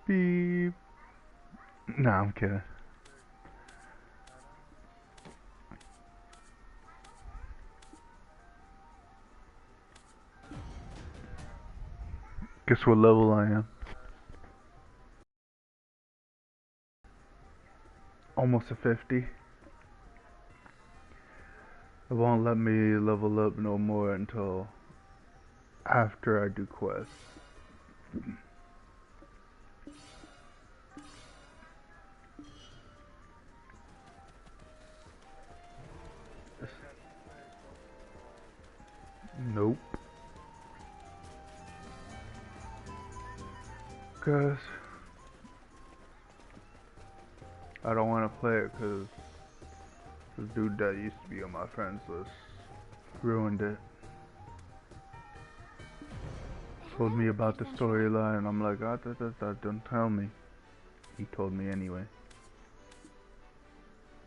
Beep. Nah, I'm kidding. Guess what level I am? Almost a 50. It won't let me level up no more until after I do quests. Nope. Cause I don't want to play it because this dude that used to be on my friends list ruined it. Told me about the storyline and I'm like, don't tell me. He told me anyway.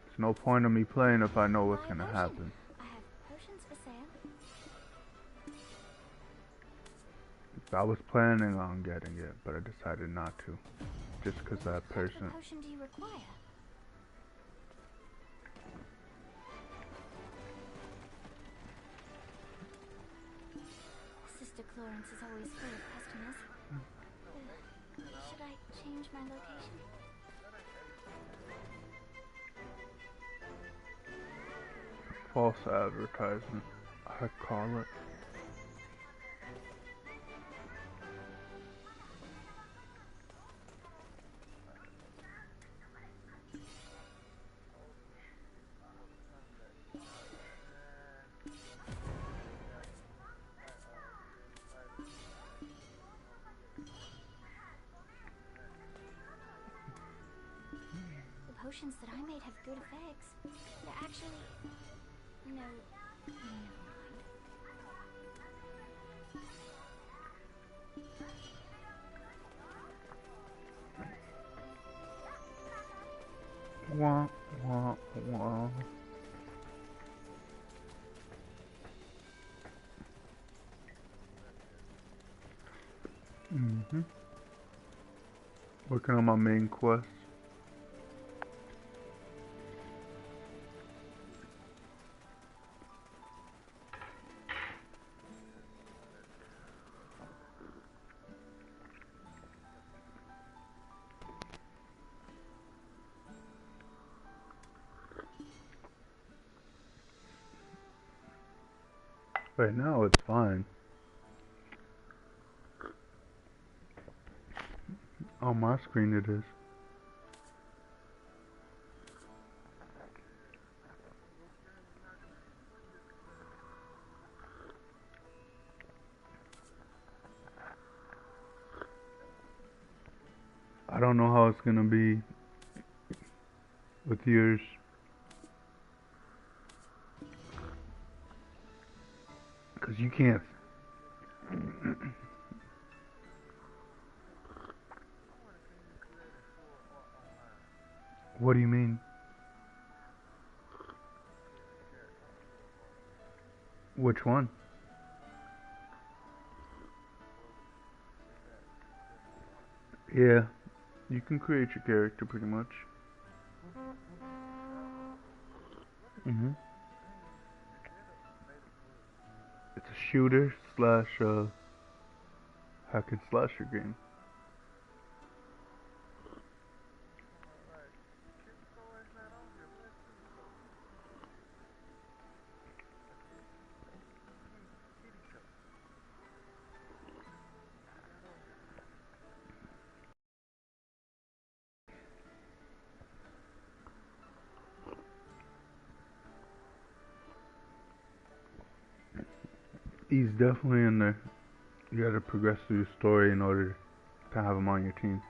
There's no point in me playing if I know what's gonna happen. I have potions for sale. I was planning on getting it, but I decided not to. Just because that person... What potion do you require? Sister Florence is always full of customers. Should I change my location? False advertisement, I call it. The potions that I made have good effects. They're actually... No, never mind. Wah, wah, wah. Working on my main quest. Right now it's fine. On my screen it is. I don't know how it's gonna be with yours. Cause you can't. What do you mean? Which one? Yeah, you can create your character pretty much. It's a shooter slash hack and slasher game. He's definitely in there. You gotta progress through the story in order to have him on your team.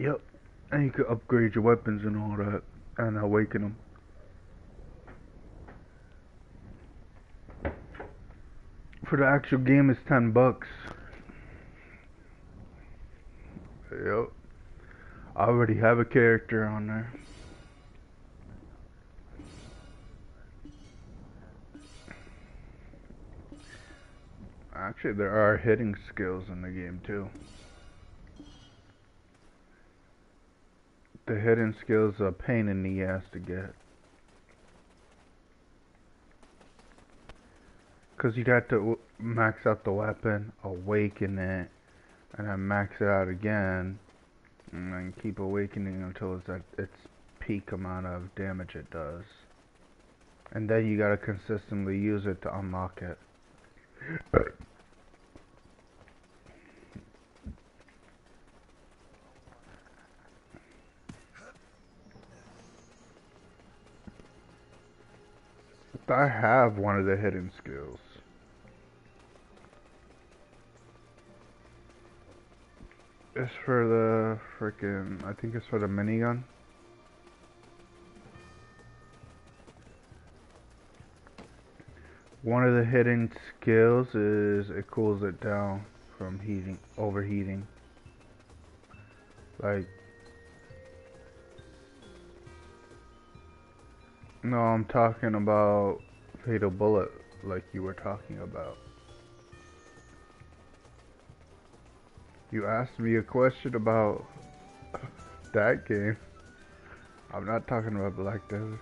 Yep. And you could upgrade your weapons and all that, and awaken them. For the actual game, it's $10. Yep. I already have a character on there. Actually, there are hitting skills in the game too. The hidden skills are a pain in the ass to get. Cause you got to max out the weapon, awaken it, and then max it out again, and then keep awakening until it's at its peak amount of damage it does. And then you gotta consistently use it to unlock it. I have one of the hidden skills. It's for the frickin', I think it's for the minigun. One of the hidden skills is it cools it down from overheating. Like, no, I'm talking about Fatal Bullet, like you were talking about. You asked me a question about that game. I'm not talking about Black Desert.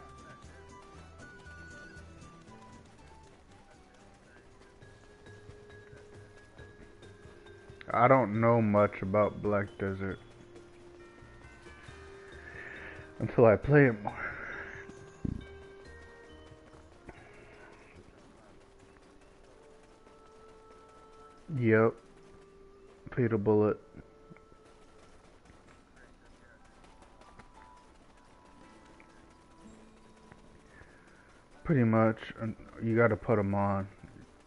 I don't know much about Black Desert until I play it more. Yep. Fatal Bullet. Pretty much, you gotta put them on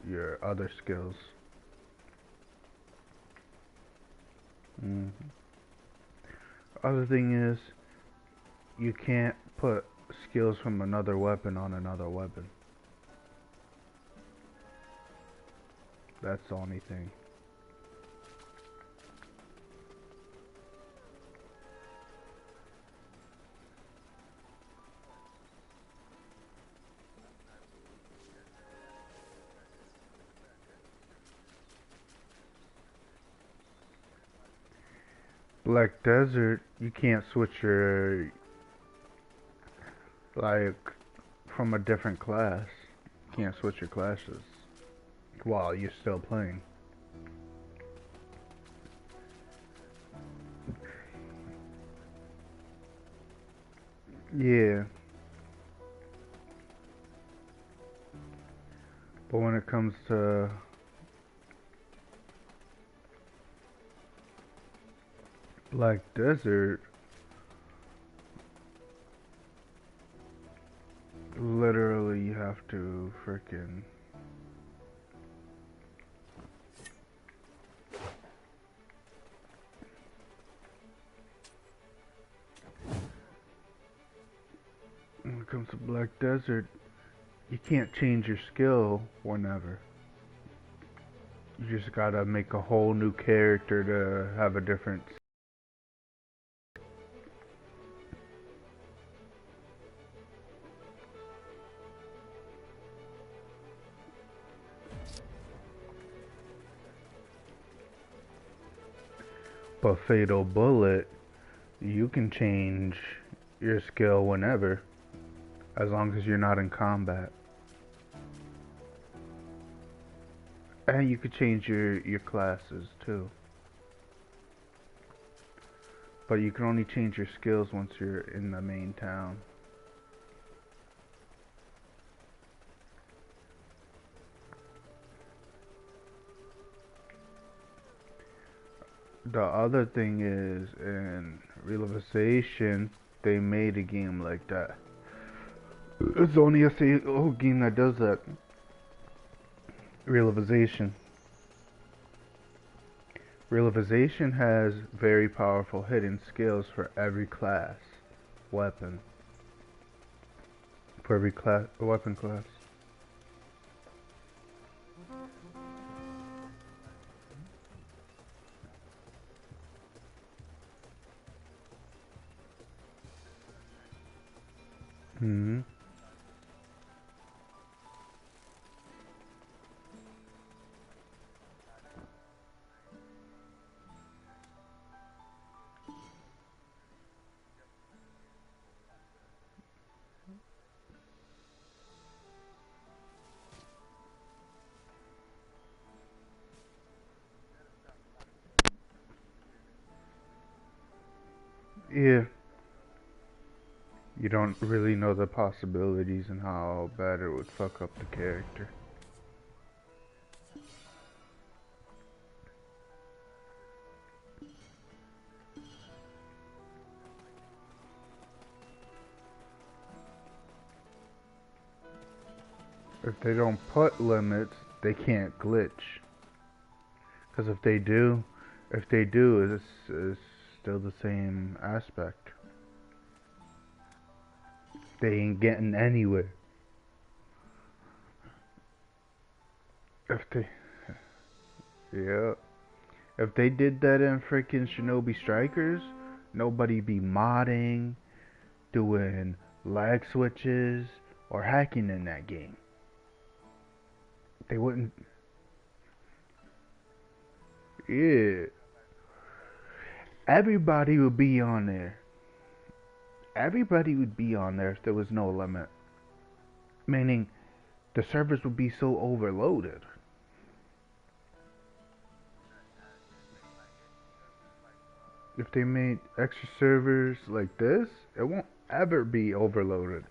your other skills. Other thing is, you can't put skills from another weapon on another weapon. That's the only thing. Black Desert, you can't switch your, like, from a different class. You can't switch your classes while you're still playing. Yeah. But when it comes to Black Desert, literally you have to frickin' when it comes to Black Desert, you can't change your skill whenever. You just gotta make a whole new character to have a different. But Fatal Bullet, you can change your skill whenever, as long as you're not in combat. And you could change your classes too. But you can only change your skills once you're in the main town. The other thing is, in Realization, they made a game like that. It's only a whole game that does that. Realization. Realization has very powerful hidden skills for every class weapon. For every class weapon class. Hmm. Yeah. You don't really know the possibilities and how bad it would fuck up the character. If they don't put limits, they can't glitch. Because if they do, it's still the same aspect. They ain't getting anywhere. If they, yeah, if they did that in freaking Shinobi Strikers, nobody be modding, doing lag switches, or hacking in that game. They wouldn't. Yeah, everybody would be on there. Everybody would be on there if there was no limit. Meaning, the servers would be so overloaded. If they made extra servers like this, it won't ever be overloaded.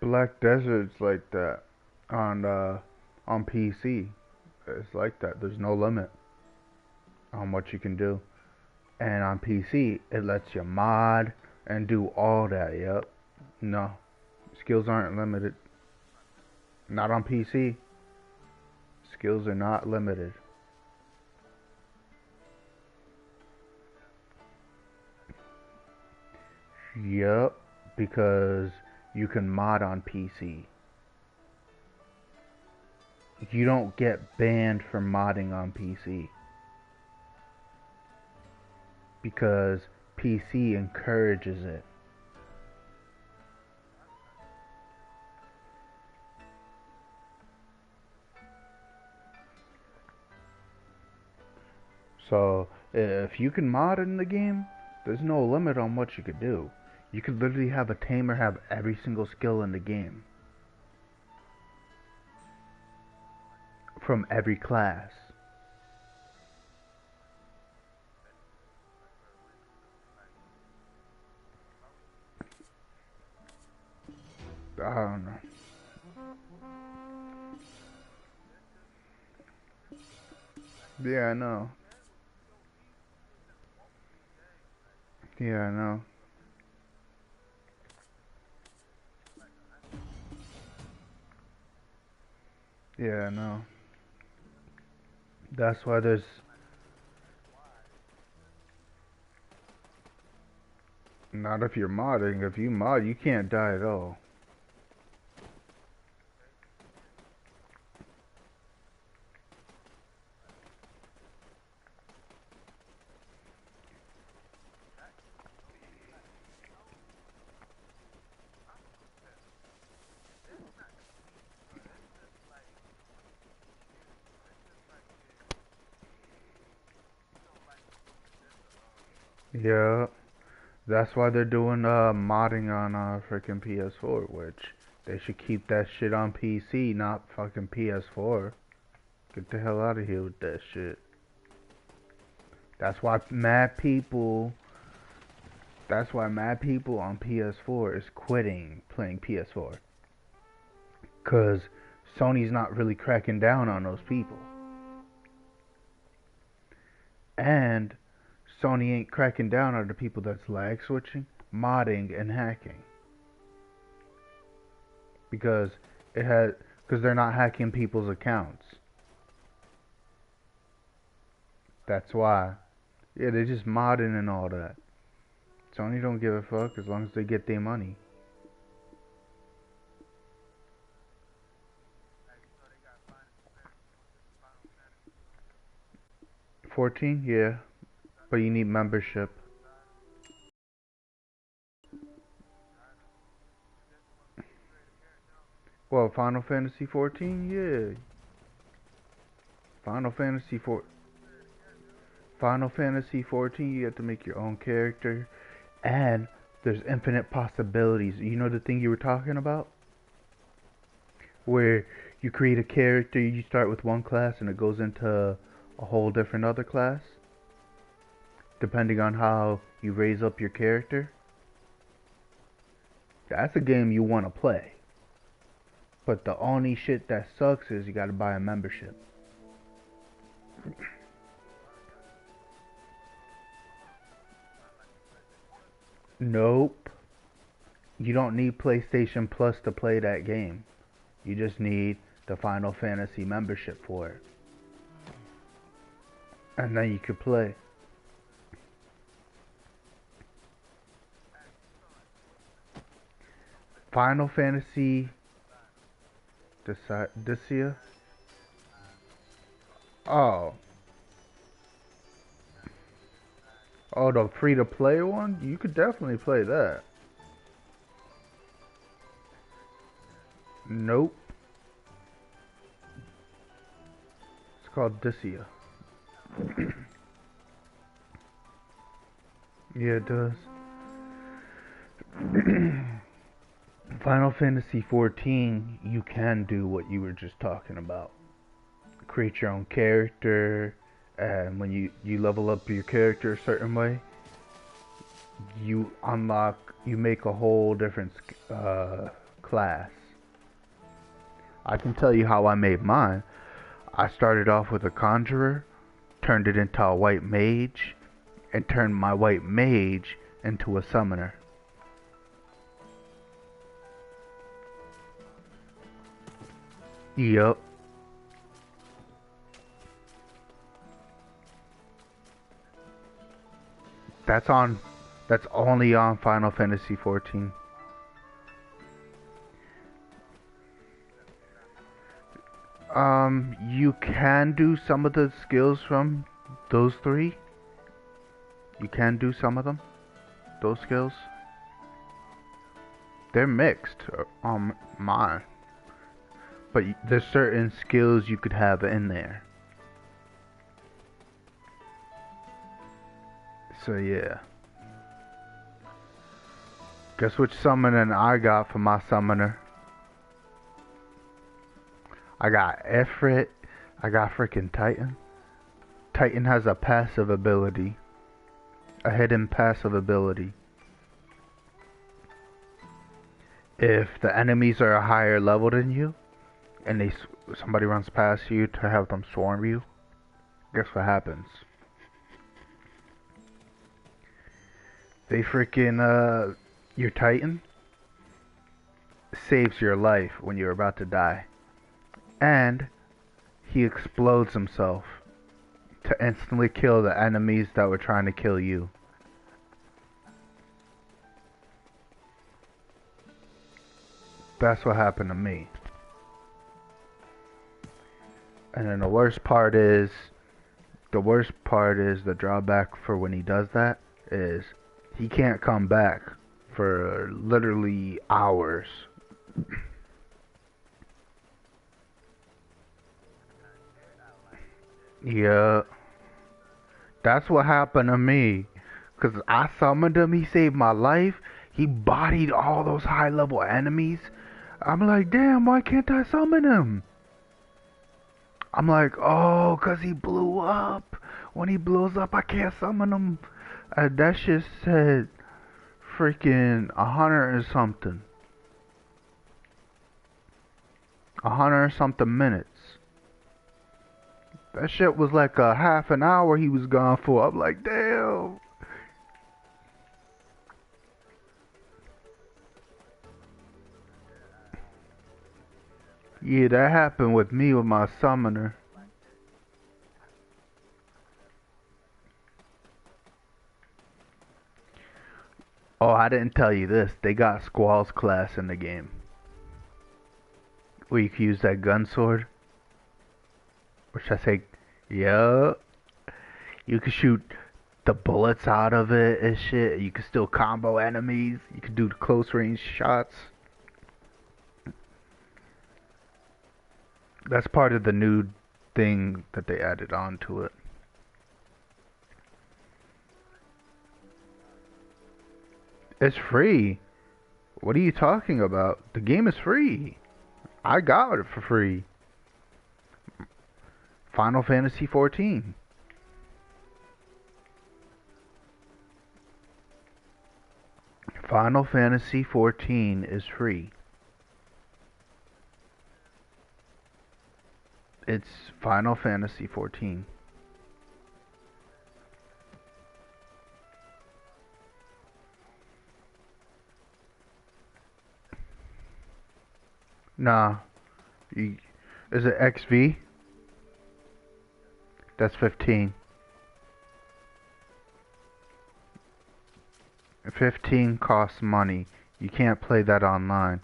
Black Desert's like that on PC. It's like that. There's no limit on what you can do. And on PC, it lets you mod and do all that. Yep. No, skills aren't limited. Not on PC. Skills are not limited. Yep, because you can mod on PC. You don't get banned for modding on PC because PC encourages it. So if you can mod in the game, there's no limit on what you could do. You could literally have a tamer have every single skill in the game from every class. I don't know. Yeah, I know. Yeah, I know. Yeah, I know. That's why there's not if you're modding. If you mod, you can't die at all. Yeah, that's why they're doing modding on freaking PS4, which they should keep that shit on PC, not fucking PS4. Get the hell out of here with that shit. That's why mad people. That's why mad people on PS4 is quitting playing PS4. Cause Sony's not really cracking down on those people, and Sony ain't cracking down on the people that's lag switching, modding, and hacking. Because because they're not hacking people's accounts. That's why. Yeah, they're just modding and all that. Sony don't give a fuck as long as they get their money. 14, yeah, but you need membership. Well, Final Fantasy 14, yeah. Final Fantasy 4, Final Fantasy 14, you have to make your own character, and there's infinite possibilities. You know the thing you were talking about, where you create a character, you start with one class, and it goes into a whole different other class, depending on how you raise up your character. That's a game you want to play. But the only shit that sucks is you gotta buy a membership. Nope. You don't need PlayStation Plus to play that game. You just need the Final Fantasy membership for it. And then you could play. Final Fantasy Dissidia? Oh. Oh, the free to play one? You could definitely play that. Nope. It's called Dissidia. Yeah, it does. Final Fantasy 14, you can do what you were just talking about. Create your own character, and when you level up your character a certain way, you make a whole different class. I can tell you how I made mine. I started off with a conjurer, turned it into a white mage, and turned my white mage into a summoner. Yup. That's only on Final Fantasy 14. You can do some of the skills from those three. You can do some of them. Those skills. They're mixed on mine. But there's certain skills you could have in there. So yeah. Guess which summoning I got for my summoner? I got Ifrit. I got freaking Titan. Titan has a passive ability. A hidden passive ability. If the enemies are a higher level than you, and somebody runs past you to have them swarm you, guess what happens? They freaking, your Titan saves your life when you're about to die. And he explodes himself to instantly kill the enemies that were trying to kill you. That's what happened to me. And then the worst part is the drawback for when he does that is he can't come back for literally hours. Yeah, that's what happened to me. Cause I summoned him, he saved my life. He bodied all those high level enemies. I'm like, damn, why can't I summon him? I'm like, oh, cause he blew up When he blows up, I can't summon him. That shit said freaking 100 and something. 100 and something minutes. That shit was like a half an hour he was gone for. I'm like, damn. Yeah, that happened with me with my summoner. Oh, I didn't tell you this. They got Squall's class in the game. Where you can use that gun sword. Or should I say, yeah. You can shoot the bullets out of it and shit. You can still combo enemies. You can do the close range shots. That's part of the new thing that they added on to it. It's free. What are you talking about? The game is free. I got it for free. Final Fantasy 14. Final Fantasy 14 is free. It's Final Fantasy 14. Nah. Is it XV? That's 15. 15 costs money. You can't play that online.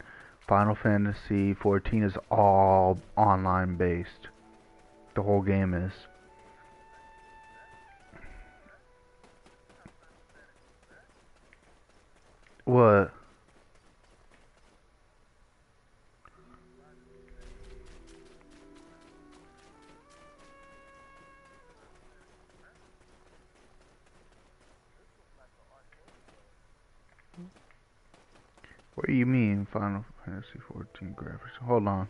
Final Fantasy 14 is all online based. The whole game is. What? What do you mean Final Fantasy 14 graphics? Hold on.